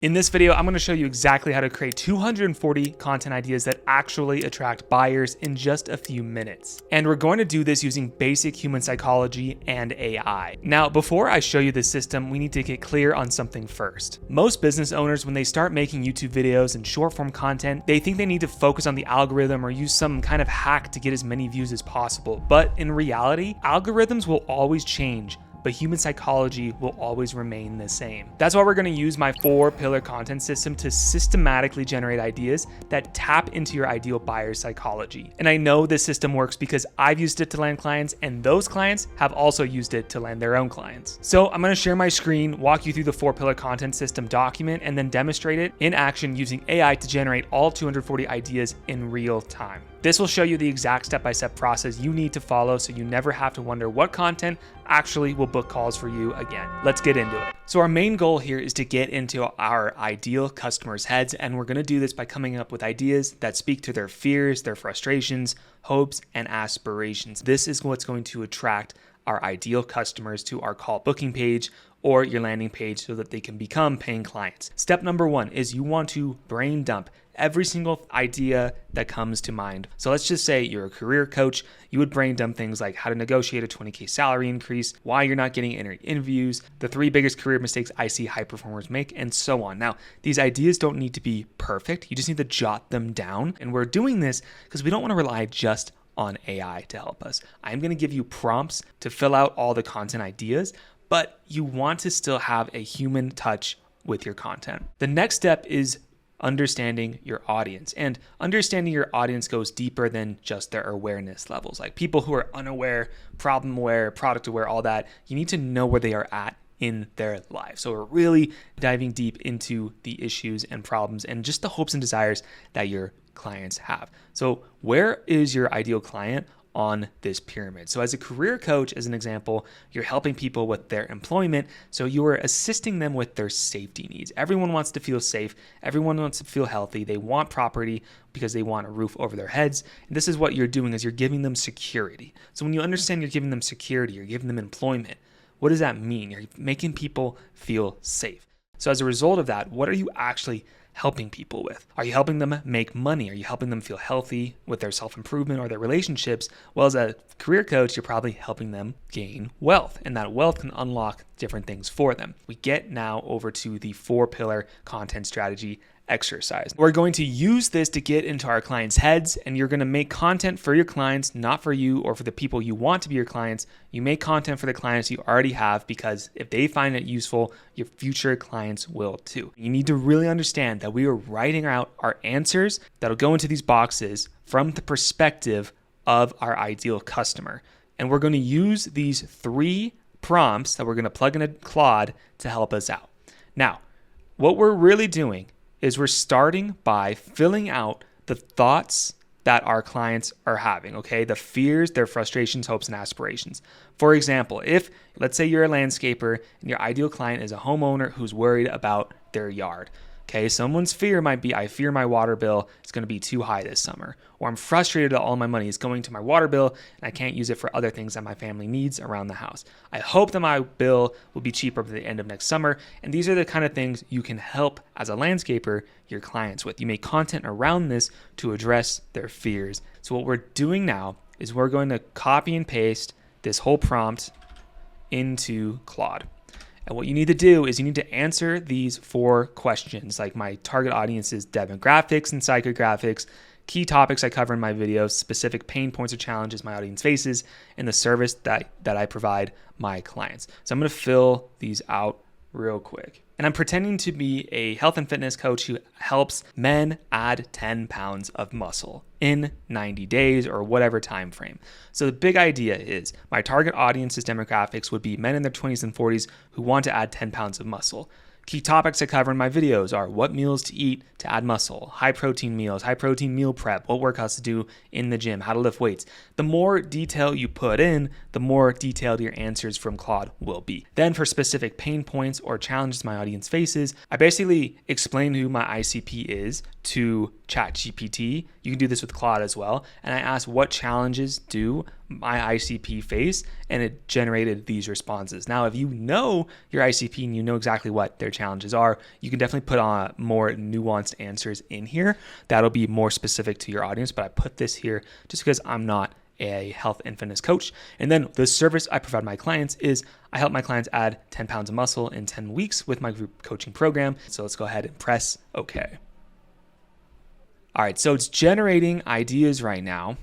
In this video, I'm going to show you exactly how to create 240 content ideas that actually attract buyers in just a few minutes. And we're going to do this using basic human psychology and AI. Now, before I show you this system, we need to get clear on something first. Most business owners, when they start making YouTube videos and short form content, they think they need to focus on the algorithm or use some kind of hack to get as many views as possible. But in reality, algorithms will always change, but human psychology will always remain the same. That's why we're gonna use my 4-pillar content system to systematically generate ideas that tap into your ideal buyer's psychology. And I know this system works because I've used it to land clients, and those clients have also used it to land their own clients. So I'm gonna share my screen, walk you through the 4-pillar content system document, and then demonstrate it in action using AI to generate all 240 ideas in real time. This will show you the exact step-by-step process you need to follow so you never have to wonder what content actually will book calls for you again. Let's get into it. So our main goal here is to get into our ideal customers' heads, and we're gonna do this by coming up with ideas that speak to their fears, their frustrations, hopes, and aspirations. This is what's going to attract our ideal customers to our call booking page or your landing page so that they can become paying clients. Step number 1 is you want to brain dump every single idea that comes to mind. So let's just say you're a career coach, you would brain dump things like how to negotiate a 20K salary increase, why you're not getting any interviews, the 3 biggest career mistakes I see high performers make, and so on. Now, these ideas don't need to be perfect. You just need to jot them down. And we're doing this because we don't want to rely just on AI to help us. I'm going to give you prompts to fill out all the content ideas, but you want to still have a human touch with your content. The next step is understanding your audience, and understanding your audience goes deeper than just their awareness levels. Like people who are unaware, problem aware, product aware, all that, you need to know where they are at in their lives. So we're really diving deep into the issues and problems and just the hopes and desires that your clients have. So where is your ideal client on this pyramid? So as a career coach, as an example, you're helping people with their employment. So you are assisting them with their safety needs. Everyone wants to feel safe. Everyone wants to feel healthy. They want property because they want a roof over their heads. And this is what you're doing, is you're giving them security. So when you understand you're giving them security, you're giving them employment, what does that mean? You're making people feel safe. So as a result of that, what are you actually helping people with? Are you helping them make money? Are you helping them feel healthy with their self-improvement or their relationships? Well, as a career coach, you're probably helping them gain wealth, and that wealth can unlock different things for them. We get now over to the 4-pillar content strategy exercise. We're going to use this to get into our clients' heads, and you're going to make content for your clients, not for you or for the people you want to be your clients. You make content for the clients you already have, because if they find it useful, your future clients will too. You need to really understand that we are writing out our answers that'll go into these boxes from the perspective of our ideal customer. And we're going to use these 3 prompts that we're going to plug into Claude to help us out. Now, what we're really doing is we're starting by filling out the thoughts that our clients are having, okay? The fears, their frustrations, hopes, and aspirations. For example, if, let's say you're a landscaper and your ideal client is a homeowner who's worried about their yard. Okay, someone's fear might be, I fear my water bill is going to be too high this summer, or I'm frustrated that all my money is going to my water bill and I can't use it for other things that my family needs around the house. I hope that my bill will be cheaper by the end of next summer. And these are the kind of things you can help as a landscaper your clients with. You make content around this to address their fears. So what we're doing now is we're going to copy and paste this whole prompt into Claude. And what you need to do is you need to answer these 4 questions, like my target audience's demographics and psychographics, key topics I cover in my videos, specific pain points or challenges my audience faces, and the service that I provide my clients. So I'm going to fill these out real quick. And I'm pretending to be a health and fitness coach who helps men add 10 pounds of muscle in 90 days or whatever time frame. So the big idea is my target audience's demographics would be men in their 20s and 40s who want to add 10 pounds of muscle. Key topics I cover in my videos are what meals to eat to add muscle, high protein meals, high protein meal prep, what workouts to do in the gym, how to lift weights. The more detail you put in, the more detailed your answers from Claude will be. Then for specific pain points or challenges my audience faces, I basically explain who my ICP is to ChatGPT. You can do this with Claude as well. And I ask, what challenges do my ICP face, and it generated these responses. Now, if you know your ICP and you know exactly what their challenges are, you can definitely put on more nuanced answers in here. That'll be more specific to your audience, but I put this here just because I'm not a health and fitness coach. And then the service I provide my clients is I help my clients add 10 pounds of muscle in 10 weeks with my group coaching program. So let's go ahead and press OK. All right, so it's generating ideas right now.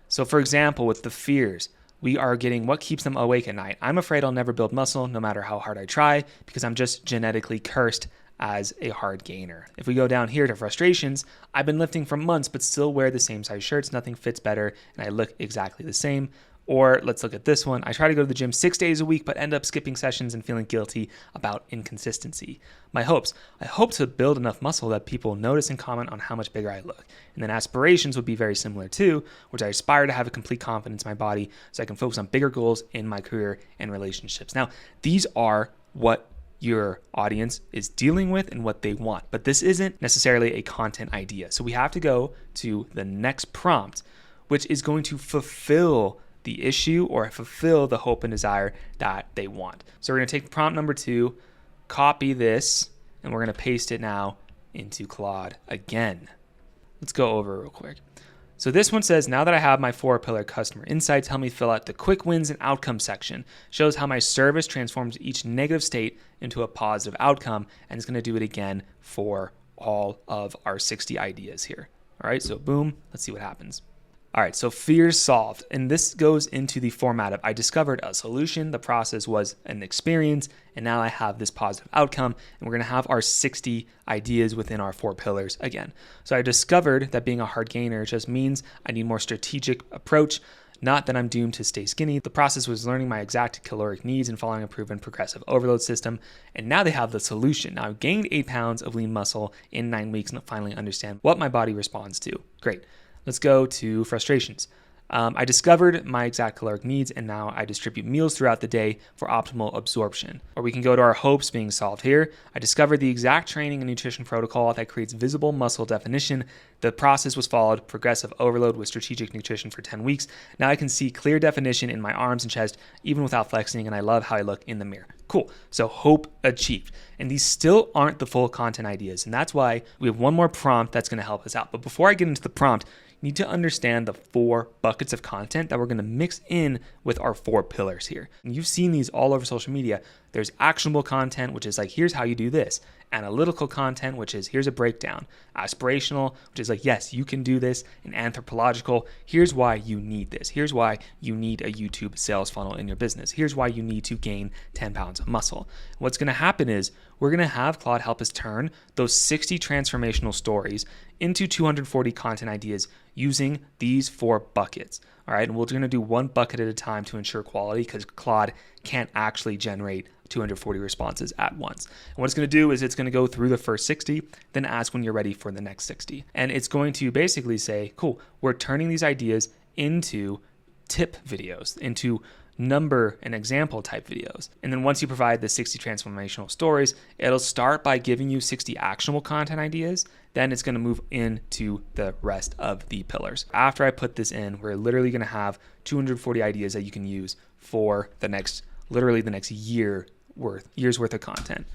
So for example, with the fears, we are getting what keeps them awake at night. I'm afraid I'll never build muscle no matter how hard I try because I'm just genetically cursed as a hard gainer. If we go down here to frustrations, I've been lifting for months but still wear the same size shirts, nothing fits better, and I look exactly the same. Or let's look at this one. I try to go to the gym 6 days a week but end up skipping sessions and feeling guilty about inconsistency. My hopes. I hope to build enough muscle that people notice and comment on how much bigger I look. And then aspirations would be very similar too, which I aspire to have a complete confidence in my body so I can focus on bigger goals in my career and relationships. Now, these are what your audience is dealing with and what they want. But this isn't necessarily a content idea. So we have to go to the next prompt, which is going to fulfill the issue or fulfill the hope and desire that they want. So we're going to take prompt number 2, copy this, and we're going to paste it now into Claude again. Let's go over real quick. So this one says, now that I have my 4-pillar customer insights, help me fill out the quick wins and outcomes section. Shows how my service transforms each negative state into a positive outcome, and it's going to do it again for all of our 60 ideas here. All right, so boom, let's see what happens. All right, so fears solved. And this goes into the format of I discovered a solution, the process was an experience, and now I have this positive outcome, and we're gonna have our 60 ideas within our 4 pillars again. So I discovered that being a hard gainer just means I need more strategic approach, not that I'm doomed to stay skinny. The process was learning my exact caloric needs and following a proven progressive overload system. And now they have the solution. Now I've gained 8 pounds of lean muscle in 9 weeks and finally understand what my body responds to. Great. Let's go to frustrations. I discovered my exact caloric needs and now I distribute meals throughout the day for optimal absorption. Or we can go to our hopes being solved here. I discovered the exact training and nutrition protocol that creates visible muscle definition. The process was followed, progressive overload with strategic nutrition for 10 weeks. Now I can see clear definition in my arms and chest even without flexing, and I love how I look in the mirror. Cool. So hope achieved. And these still aren't the full content ideas. And that's why we have one more prompt that's going to help us out. But before I get into the prompt, you need to understand the 4 buckets of content that we're going to mix in with our 4 pillars here. And you've seen these all over social media. There's actionable content, which is like, here's how you do this. Analytical content, which is here's a breakdown. Aspirational, which is like, yes, you can do this. And anthropological, here's why you need this. Here's why you need a YouTube sales funnel in your business. Here's why you need to gain 10 pounds of muscle. What's going to happen is we're going to have Claude help us turn those 60 transformational stories into 240 content ideas using these 4 buckets. All right, and we're going to do one bucket at a time to ensure quality because Claude can't actually generate 240 responses at once. And what it's going to do is it's going to go through the first 60, then ask when you're ready for the next 60. And it's going to basically say, cool, we're turning these ideas into tip videos, into number and example type videos. And then once you provide the 60 transformational stories, it'll start by giving you 60 actionable content ideas. Then it's going to move into the rest of the pillars. After I put this in, we're literally going to have 240 ideas that you can use for the next year's worth of content.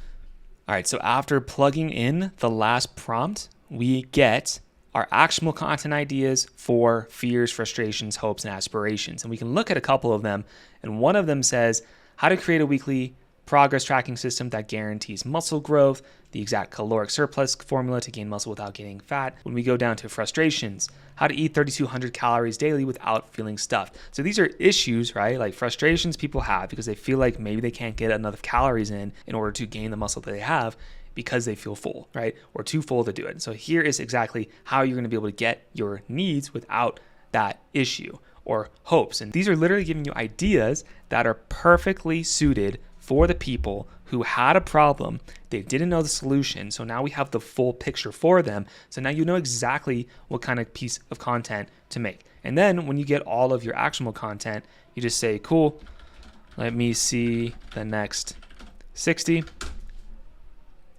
All right, so after plugging in the last prompt, we get our actionable content ideas for fears, frustrations, hopes, and aspirations. And we can look at a couple of them. And one of them says how to create a weekly progress tracking system that guarantees muscle growth, the exact caloric surplus formula to gain muscle without gaining fat. When we go down to frustrations, how to eat 3,200 calories daily without feeling stuffed. So these are issues, right? Like frustrations people have because they feel like maybe they can't get enough calories in order to gain the muscle that they have because they feel full, right? Or too full to do it. So here is exactly how you're going to be able to get your needs without that issue or hopes. And these are literally giving you ideas that are perfectly suited for the people who had a problem. They didn't know the solution. So now we have the full picture for them. So now you know exactly what kind of piece of content to make. And then when you get all of your actionable content, you just say, cool, let me see the next 60.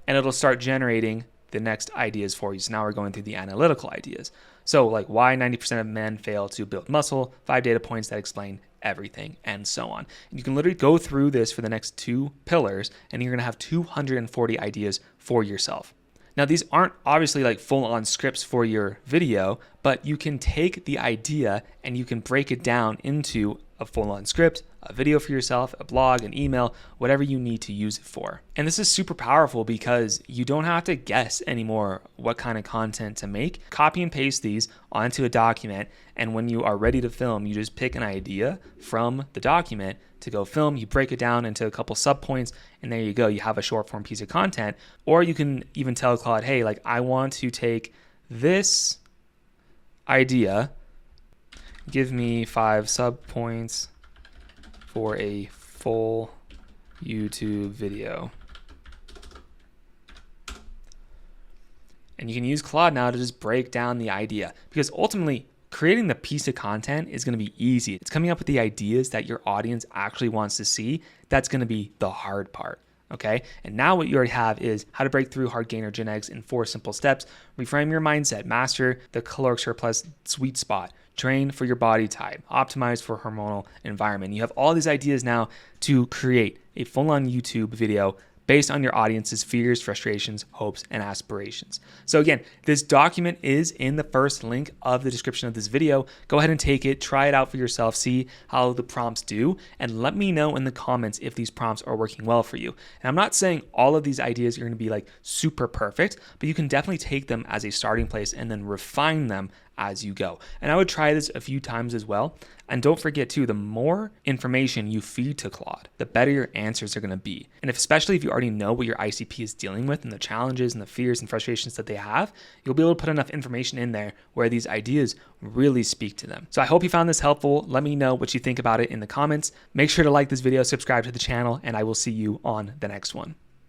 And it'll start generating the next ideas for you. So now we're going through the analytical ideas. So like why 90% of men fail to build muscle, 5 data points that explain everything, and so on. And you can literally go through this for the next 2 pillars, and you're gonna have 240 ideas for yourself. Now, these aren't obviously like full-on scripts for your video, but you can take the idea and you can break it down into a full-on script, a video for yourself, a blog, an email, whatever you need to use it for. And this is super powerful because you don't have to guess anymore what kind of content to make. Copy and paste these onto a document, and when you are ready to film, you just pick an idea from the document to go film. You break it down into a couple subpoints, and there you go. You have a short form piece of content. Or you can even tell Claude, hey, like I want to take this idea, give me 5 subpoints for a full YouTube video. And you can use Claude now to just break down the idea, because ultimately creating the piece of content is going to be easy. It's coming up with the ideas that your audience actually wants to see. That's going to be the hard part. Okay. And now what you already have is how to break through hard gainer genetics in 4 simple steps. Reframe your mindset, master the caloric surplus sweet spot, train for your body type, optimize for hormonal environment. You have all these ideas now to create a full-on YouTube video based on your audience's fears, frustrations, hopes, and aspirations. So again, this document is in the first link of the description of this video. Go ahead and take it, try it out for yourself, see how the prompts do, and let me know in the comments if these prompts are working well for you. And I'm not saying all of these ideas are going to be like super perfect, but you can definitely take them as a starting place and then refine them as you go. And I would try this a few times as well. And don't forget too, the more information you feed to Claude, the better your answers are going to be. And especially if you already know what your ICP is dealing with and the challenges and the fears and frustrations that they have, you'll be able to put enough information in there where these ideas really speak to them. So I hope you found this helpful. Let me know what you think about it in the comments. Make sure to like this video, subscribe to the channel, and I will see you on the next one.